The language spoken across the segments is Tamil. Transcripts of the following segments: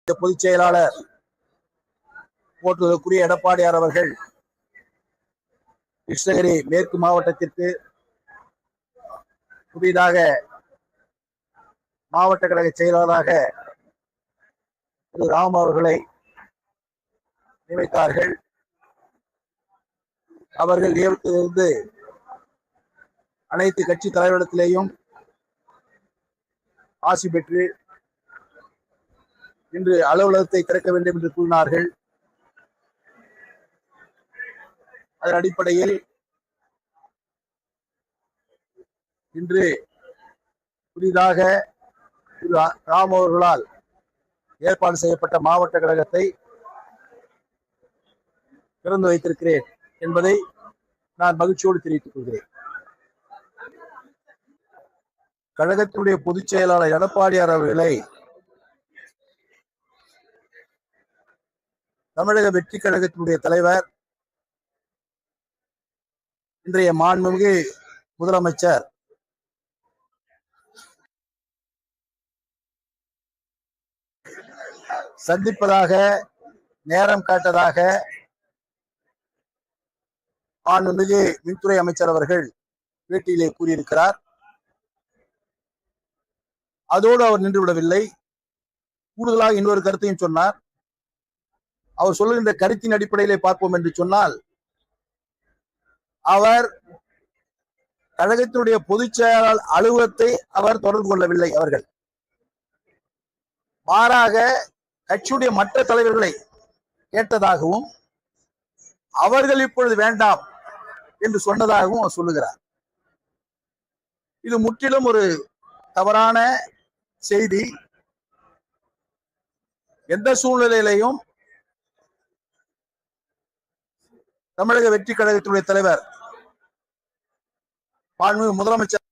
பொதுச் செயலாளர் போற்றுவதற்குரிய எடப்பாடியார் அவர்கள் கிருஷ்ணகிரி மேற்கு மாவட்டத்திற்கு புதிதாக மாவட்ட கழக செயலாளராக திரு ராம் அவர்களை நியமித்தார்கள். அவர்கள் நியமித்ததிலிருந்து அனைத்து கட்சி தலைவரிடத்திலேயும் ஆசி பெற்று இன்று அலுவலகத்தை திறக்க வேண்டும் என்று கூறினார்கள். அதன் அடிப்படையில் இன்று புதிதாக திரு ராம் அவர்களால் ஏற்பாடு செய்யப்பட்ட மாவட்ட கழகத்தை திறந்து வைத்திருக்கிறேன் என்பதை நான் மகிழ்ச்சியோடு தெரிவித்துக் கொள்கிறேன். கழகத்தினுடைய பொதுச் செயலாளர் எடப்பாடியார் அவர்களை தமிழக வெற்றி கழகத்தினுடைய தலைவர் இன்றைய மாண்புமிகு முதலமைச்சர் சந்திப்பதாக நேரம் காட்டதாக மாண்புமிகு மின்துறை அமைச்சர் அவர்கள் பேட்டியிலே கூறியிருக்கிறார். அதோடு அவர் நின்று விடவில்லை. கூடுதலாக இன்னொரு கருத்தையும் சொன்னார். அவர் சொல்லுகின்ற கருத்தின் அடிப்படையிலே பார்ப்போம் என்று சொன்னால், அவர் கழகத்தினுடைய பொதுச் செயலாளர் அலுவலகத்தை அவர் தொடர்பு கொள்ளவில்லை. அவர்கள் மாறாக கட்சியுடைய மற்ற தலைவர்களை கேட்டதாகவும் அவர்கள் இப்பொழுது வேண்டாம் என்று சொன்னதாகவும் அவர் சொல்லுகிறார். இது முற்றிலும் ஒரு தவறான செய்தி. எந்த சூழ்நிலையிலையும் தமிழக வெற்றி கழகத்தினுடைய தலைவர் மாண்புமிகு முதலமைச்சர்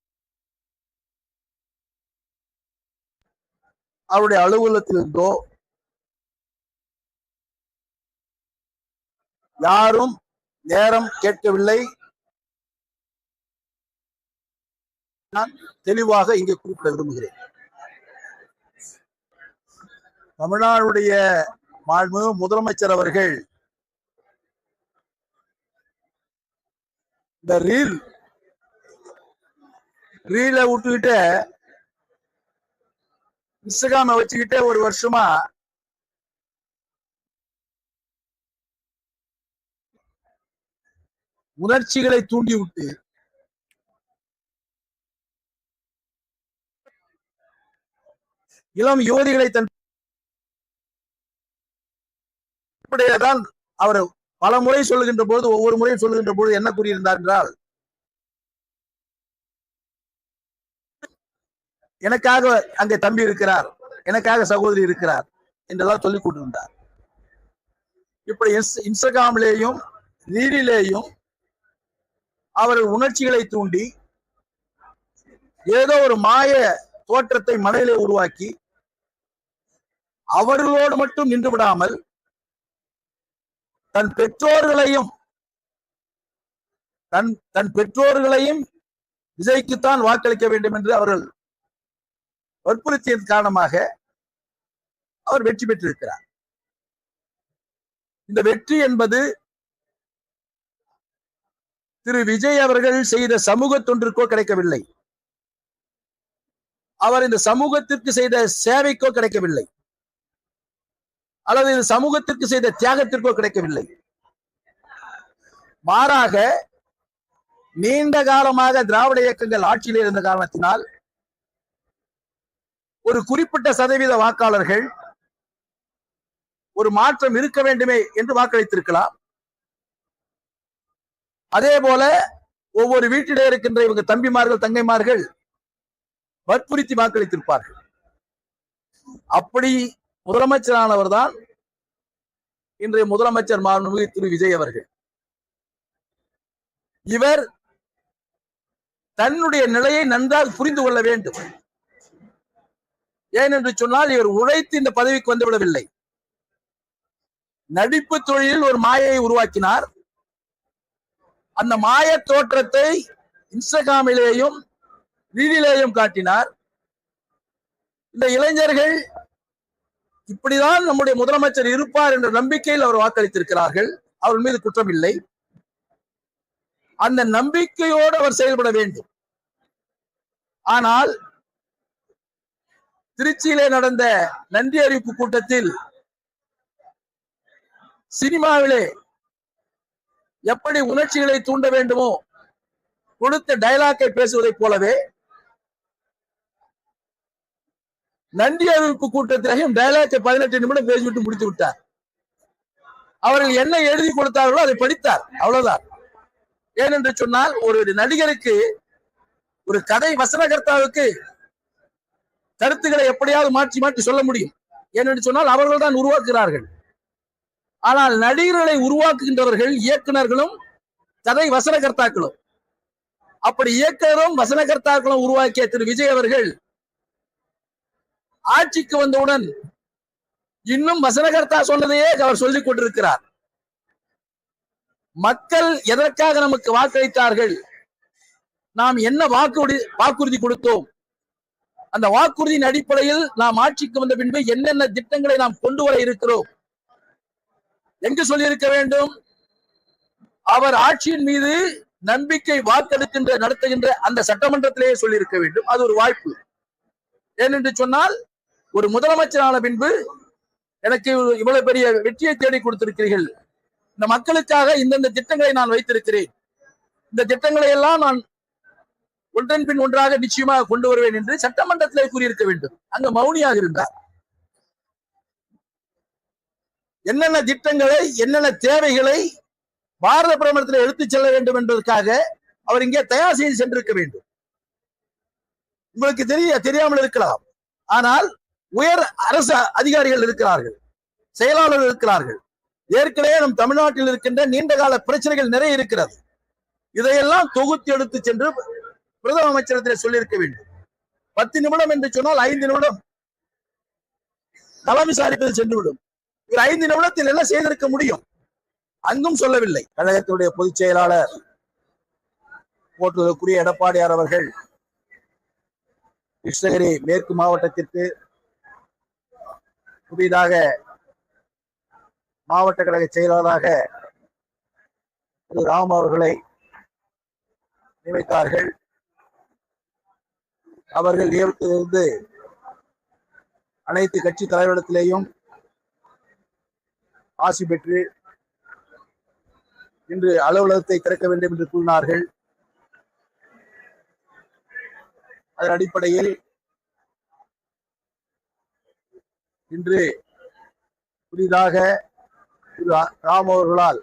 அவருடைய அலுவலகத்திலிருந்தோ யாரும் நேரம் கேட்கவில்லை. நான் தெளிவாக இங்கே குறிப்பிட விரும்புகிறேன். தமிழ்நாடுடைய மாண்புமிகு முதலமைச்சர் அவர்கள் இந்த ரீலை விட்டுக்கிட்ட இன்ஸ்டாகிராம வச்சுக்கிட்டே ஒரு வருஷமா உணர்ச்சிகளை தூண்டி விட்டு இளம் யுவதிகளை தான் அவர் பல முறை சொல்லுகின்ற போது, ஒவ்வொரு முறையும் சொல்லுகின்ற போது என்ன கூறியிருந்தார் என்றால், எனக்காக அங்கே தம்பி இருக்கிறார், எனக்காக சகோதரி இருக்கிறார் என்றெல்லாம் சொல்லிக் கொண்டிருந்தார். இப்படி இன்ஸ்டாகிராமிலேயும் ரீலிலேயும் அவர்கள் உணர்ச்சிகளை தூண்டி ஏதோ ஒரு மாய தோற்றத்தை மனதிலே உருவாக்கி அவர்களோடு மட்டும் நின்று விடாமல் தன் பெற்றோர்களையும் விஜய்க்குத்தான் வாக்களிக்க வேண்டும் என்று அவர்கள் வற்புறுத்தியதன் காரணமாக அவர் வெற்றி பெற்றிருக்கிறார். இந்த வெற்றி என்பது திரு விஜய் அவர்கள் செய்த சமூக தொண்டிற்கோ கிடைக்கவில்லை. அவர் இந்த சமூகத்திற்கு செய்த சேவைக்கோ கிடைக்கவில்லை, அல்லது இந்த சமூகத்திற்கு செய்த தியாகத்திற்கோ கிடைக்கவில்லை. மாறாக நீண்ட காலமாக திராவிட இயக்கங்கள் ஆட்சியில் இருந்த காரணத்தினால் ஒரு குறிப்பிட்ட சதவீத வாக்காளர்கள் ஒரு மாற்றம் இருக்க வேண்டுமே என்று வாக்களித்திருக்கலாம். அதே போல ஒவ்வொரு வீட்டிலே இருக்கின்ற இவங்க தம்பிமார்கள் தங்கைமார்கள் வற்புறுத்தி வாக்களித்திருப்பார்கள். அப்படி முதலமைச்சரானவர் தான் இன்றைய முதலமைச்சர் மாண்புமிகு திரு விஜய் அவர்கள். இவர் தன்னுடைய நிலையை நன்றாக புரிந்து கொள்ள வேண்டும். ஏனென்று சொன்னால், இவர் உழைத்து இந்த பதவிக்கு வந்துவிடவில்லை. நடிப்பு தொழிலில் ஒரு மாயையை உருவாக்கினார். அந்த மாய தோற்றத்தை இன்ஸ்டாகிராமிலேயும் ரீலிலேயும் காட்டினார். இந்த இளைஞர்கள் இப்படிதான் நம்முடைய முதலமைச்சர் இருப்பார் என்ற நம்பிக்கையில் அவர் வாக்களித்திருக்கிறார்கள். அவர் மீது குற்றம் இல்லை. அந்த நம்பிக்கையோடு அவர் செயல்பட வேண்டும். ஆனால் திருச்சியிலே நடந்த நன்றி அறிவிப்பு கூட்டத்தில் சினிமாவிலே எப்படி உணர்ச்சிகளை தூண்ட வேண்டுமோ கொடுத்த டயலாக்கை பேசுவதைப் போலவே நன்றி அறிவிப்பு கூட்டத்திலேயும் டயலாக்கை 18 நிமிடம் பேசிவிட்டு முடித்து விட்டார். அவர்கள் என்ன எழுதி கொடுத்தார்களோ அதை படித்தார், அவ்வளவுதான். ஏனென்று சொன்னால் ஒரு நடிகருக்கு, ஒரு கதை வசனகர்த்தாவுக்கு கருத்துக்களை எப்படியாவது மாற்றி மாற்றி சொல்ல முடியும். ஏனென்று சொன்னால் அவர்கள் தான் உருவாக்குகிறார்கள். ஆனால் நடிகர்களை உருவாக்குகின்றவர்கள் இயக்குநர்களும் கதை வசனகர்த்தாக்களும். அப்படி இயக்குனரும் வசனகர்த்தாக்களும் உருவாக்கிய திரு விஜய் அவர்கள் ஆட்சிக்கு வந்தவுடன் இன்னும் வசனகர்த்தா சொன்னதையே அவர் சொல்லிக் கொண்டிருக்கிறார். மக்கள் எதற்காக நமக்கு வாக்களித்தார்கள், நாம் என்ன வாக்குறுதி கொடுத்தோம், அந்த வாக்குறுதியின் அடிப்படையில் நாம் ஆட்சிக்கு வந்த பின்பு என்னென்ன திட்டங்களை நாம் கொண்டு வர இருக்கிறோம், எங்கு சொல்லியிருக்க வேண்டும். அவர் ஆட்சியின் மீது நம்பிக்கை வாக்கெடுக்கின்ற நடத்துகின்ற அந்த சட்டமன்றத்திலேயே சொல்லியிருக்க வேண்டும். அது ஒரு வாய்ப்பு. ஏனென்று சொன்னால் ஒரு முதலமைச்சரான பின்பு எனக்கு இவ்வளவு பெரிய வெற்றியை தேடி கொடுத்திருக்கிறீர்கள், இந்த மக்களுக்காக இந்தந்த திட்டங்களை நான் வைத்திருக்கிறேன், இந்த திட்டங்களை எல்லாம் நான் ஒன்றன் பின் ஒன்றாக நிச்சயமாக கொண்டு வருவேன் என்று சட்டமன்றத்திலே கூறியிருக்க வேண்டும். அங்க மௌனியாக இருந்தார். என்னென்ன திட்டங்களை, என்னென்ன தேவைகளை பாரத பிரதமரத்தில் எடுத்துச் செல்ல வேண்டும் என்பதற்காக அவர் இங்கே தயார் செய்து சென்றிருக்க வேண்டும். உங்களுக்கு தெரியாமல் இருக்கலாம். ஆனால் உயர் அரசு அதிகாரிகள் இருக்கிறார்கள், செயலாளர்கள் இருக்கிறார்கள். ஏற்கனவே நம் தமிழ்நாட்டில் இருக்கின்ற நீண்டகால பிரச்சனைகள் நிறைய இருக்கிறது. இதையெல்லாம் தொகுத்து எடுத்து சென்று பிரதம அமைச்சரத்தில் சொல்லியிருக்க வேண்டும். 10 நிமிடம் என்று சொன்னால் 5 நிமிடம் நலம் விசாரிப்பது சென்றுவிடும். இவர் 5 நிமிடத்தில் என்ன செய்திருக்க முடியும்? அங்கும் சொல்லவில்லை. கழகத்தினுடைய பொதுச் செயலாளர் போற்றுதலுக்குரிய எடப்பாடியார் அவர்கள் கிருஷ்ணகிரி மேற்கு மாவட்டத்திற்கு புதிதாக மாவட்ட கழக செயலாளராக திரு ராம் அவர்களை நியமித்தார்கள். அவர்கள் நியமித்திலிருந்து அனைத்து கட்சி தலைவரிடத்திலேயும் ஆசி பெற்று இன்று அலுவலகத்தை திறக்க வேண்டும் என்று கூறினார்கள். அதன் அடிப்படையில் இன்று புதிதாக ராம் அவர்களால்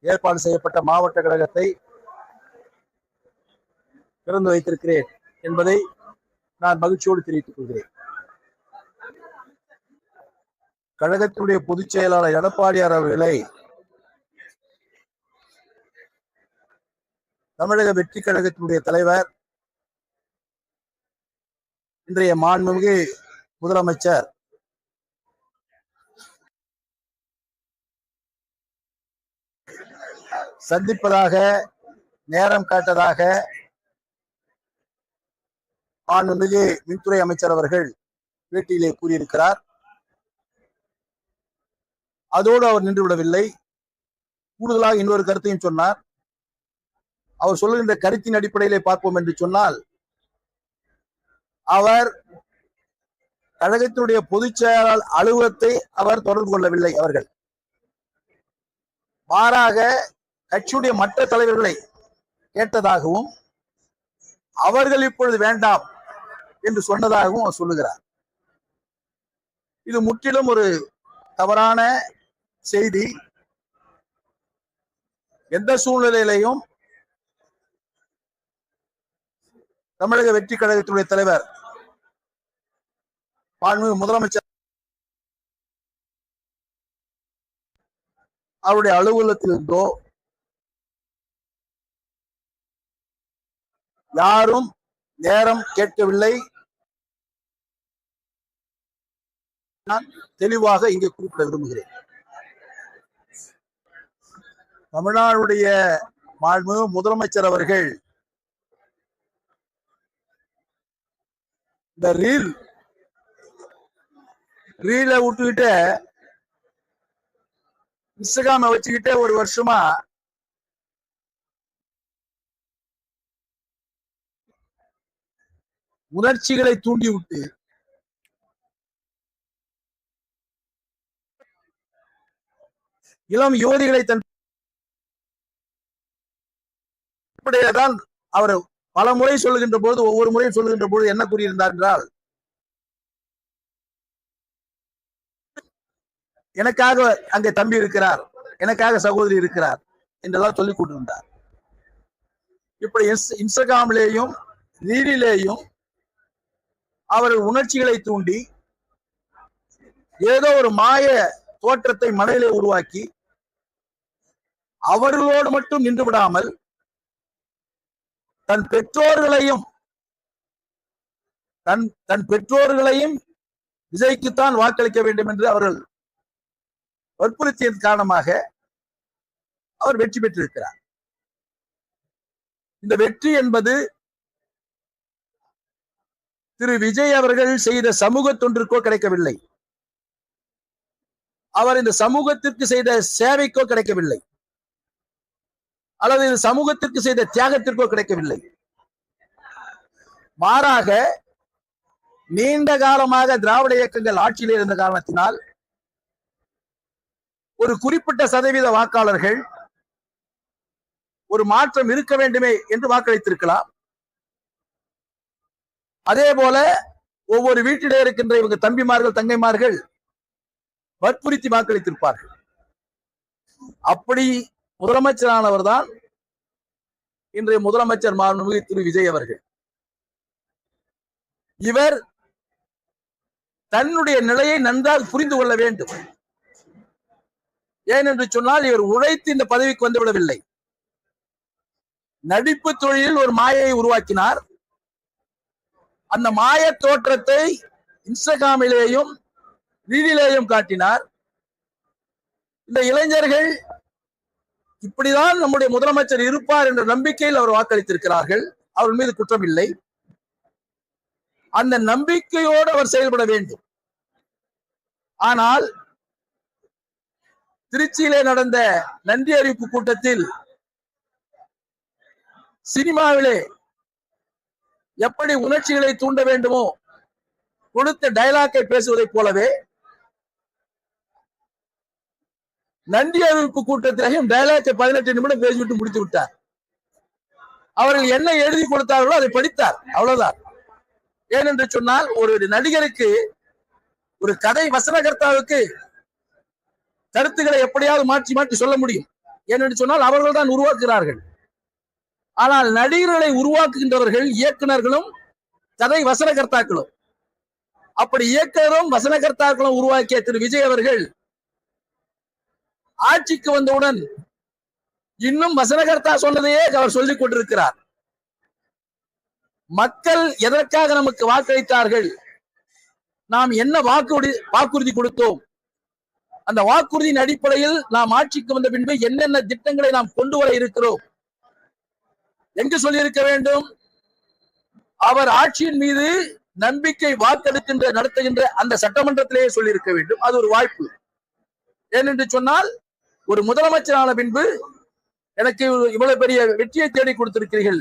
ஏற்பாடு செய்யப்பட்ட மாவட்ட கழகத்தை திறந்து வைத்திருக்கிறேன் என்பதை நான் மகிழ்ச்சியோடு தெரிவித்துக் கொள்கிறேன். கழகத்தினுடைய பொதுச் செயலாளர் எடப்பாடியார் அவர்களை தமிழக வெற்றி கழகத்தினுடைய தலைவர், இன்றைய மாண்புமிகு முதலமைச்சர் சந்திப்பதாக நேரம் காட்டதாக மாண்புமிகு மின்துறை அமைச்சர் அவர்கள் பேட்டியிலே கூறியிருக்கிறார். அதோடு அவர் நின்று விடவில்லை. கூடுதலாக இன்னொரு கருத்தையும் சொன்னார். அவர் சொல்லுகின்ற கருத்தின் அடிப்படையிலே பார்ப்போம் என்று சொன்னால், அவர் கழகத்தினுடைய பொதுச் செயலாளர் அலுவலகத்தை அவர் தொடர்பு கொள்ளவில்லை. அவர்கள் மாறாக கட்சியுடைய மற்ற தலைவர்களை கேட்டதாகவும் அவர்கள் இப்பொழுது வேண்டாம் என்று சொன்னதாகவும் அவர் சொல்லுகிறார். இது முற்றிலும் ஒரு தவறான செய்தி. எந்த சூழ்நிலையிலையும் தமிழக வெற்றி கழகத்தினுடைய தலைவர் முதலமைச்சர் அவருடைய அலுவலகத்தில் இருந்தோ யாரும் நேரம் கேட்கவில்லை. நான் தெளிவாக இங்கே குறிப்பிட விரும்புகிறேன். தமிழ்நாடுடைய மாண்புமிகு முதலமைச்சர் அவர்கள் இந்த ரீல் ரீல விட்டுக்கிட்டு இன்ஸ்டாகிராம வச்சுக்கிட்டே ஒரு வருஷமா உணர்ச்சிகளை தூண்டி விட்டு இளம் யுவதிகளை தன் தான் அவர் பல முறை சொல்லுகின்ற போது ஒவ்வொரு முறையும் சொல்லுகின்ற போது என்ன கூறியிருந்தார் என்றால், எனக்காக அங்கே தம்பி இருக்கிறார், எனக்காக சகோதரி இருக்கிறார் என்றெல்லாம் சொல்லிக் கொண்டிருந்தார். இப்படி இன்ஸ்டாகிராமிலேயும் ரீலிலேயும் அவர்கள் உணர்ச்சிகளை தூண்டி ஏதோ ஒரு மாய தோற்றத்தை மனதிலே உருவாக்கி அவர்களோடு மட்டும் நின்று விடாமல் தன் பெற்றோர்களையும் விஜய்க்குத்தான் வாக்களிக்க வேண்டும் என்று அவர்கள் வற்புறுத்தியதன் காரணமாக அவர் வெற்றி பெற்றிருக்கிறார். இந்த வெற்றி என்பது திரு விஜய் அவர்கள் செய்த சமூக தொன்றிற்கோ கிடைக்கவில்லை, அவர் இந்த சமூகத்திற்கு செய்த சேவைக்கோ கிடைக்கவில்லை, அல்லது இந்த சமூகத்திற்கு செய்த தியாகத்திற்கோ கிடைக்கவில்லை. மாறாக நீண்ட காலமாக திராவிட இயக்கங்கள் ஆட்சியில் இருந்த காரணத்தினால் ஒரு குறிப்பிட்ட சதவீத வாக்காளர்கள் ஒரு மாற்றம் இருக்க வேண்டுமே என்று வாக்களித்திருக்கலாம். அதே போல ஒவ்வொரு வீட்டிலே இருக்கின்ற இவங்க தம்பிமார்கள் தங்கைமார்கள் வற்புறுத்தி வாக்களித்திருப்பார்கள். அப்படி முதலமைச்சரானவர் தான் இன்றைய முதலமைச்சர் மாண்புமிகு திரு விஜய் அவர்கள். இவர் தன்னுடைய நிலையை நன்றாக புரிந்து கொள்ள வேண்டும். ஏனென்று சொன்னால் இவர் உழைத்து இந்த பதவிக்கு வந்துவிடவில்லை. நடிப்பு தொழிலில் ஒரு மாயையை உருவாக்கினார். அந்த மாய தோற்றத்தை இன்ஸ்டாகிராமிலேயும் ரீலிலேயும் காட்டினார். இந்த இளைஞர்கள் இப்படிதான் நம்முடைய முதலமைச்சர் இருப்பார் என்ற நம்பிக்கையில் அவர் வாக்களித்திருக்கிறார்கள். அவர் மீது குற்றம் இல்லை. அந்த நம்பிக்கையோடு அவர் செயல்பட வேண்டும். ஆனால் திருச்சியிலே நடந்த நன்றி அறிவிப்பு கூட்டத்தில் சினிமாவிலே எப்படி உணர்ச்சிகளை தூண்ட வேண்டுமோ கொடுத்த டயலாக்கை பேசுவதைப் போலவே நன்றி அறிவிப்பு கூட்டத்திலேயும் டயலாக்கை 18 நிமிடம் பேசிவிட்டு முடித்து விட்டார். அவர்கள் என்ன எழுதி கொடுத்தார்களோ அதை படித்தார், அவ்வளவுதான். ஏனென்று சொன்னால் ஒரு நடிகருக்கு, ஒரு கதை வசனகர்த்தாவுக்கு கருத்துக்களை எப்படியாவது மாற்றி மாற்றி சொல்ல முடியும். ஏனென்று சொன்னால் அவர்கள் தான் உருவாக்குகிறார்கள். ஆனால் நடிகர்களை உருவாக்குகின்றவர்கள் இயக்குநர்களும் கதை வசனகர்த்தாக்களும். அப்படி இயக்குனரும் வசனகர்த்தாக்களும் உருவாக்கிய திரு விஜய் அவர்கள் ஆட்சிக்கு வந்தவுடன் இன்னும் வசனகர்த்தா சொன்னதையே அவர் சொல்லிக் கொண்டிருக்கிறார். மக்கள் எதற்காக நமக்கு வாக்களித்தார்கள், நாம் என்ன வாக்குறுதி கொடுத்தோம், அந்த வாக்குறுதியின் அடிப்படையில் நாம் ஆட்சிக்கு வந்த பின்பு என்னென்ன திட்டங்களை நாம் கொண்டு வர இருக்கிறோம், எங்கு சொல்லியிருக்க வேண்டும். அவர் ஆட்சியின் மீது நம்பிக்கை வாக்கெடுக்கின்ற நடத்துகின்ற அந்த சட்டமன்றத்திலேயே சொல்லியிருக்க வேண்டும். அது ஒரு வாய்ப்பு. ஏனென்று சொன்னால் ஒரு முதலமைச்சரான பின்பு எனக்கு இவ்வளவு பெரிய வெற்றியை தேடி கொடுத்திருக்கிறீர்கள்,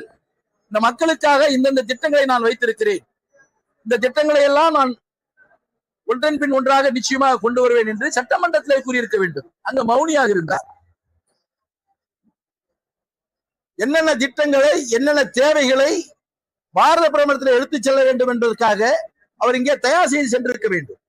இந்த மக்களுக்காக இந்தந்த திட்டங்களை நான் வைத்திருக்கிறேன், இந்த திட்டங்களை எல்லாம் நான் ஒன்றன் பின் ஒன்றாக நிச்சயமாக கொண்டு வருவேன் என்று சட்டமன்றத்திலே கூறியிருக்க வேண்டும். அங்க மௌனியாக இருந்தார். என்னென்ன திட்டங்களை, என்னென்ன தேவைகளை பாரத பிரதமரத்தில் எடுத்துச் செல்ல வேண்டும் என்பதற்காக அவர் இங்கே தயார் செய்து சென்றிருக்க வேண்டும்.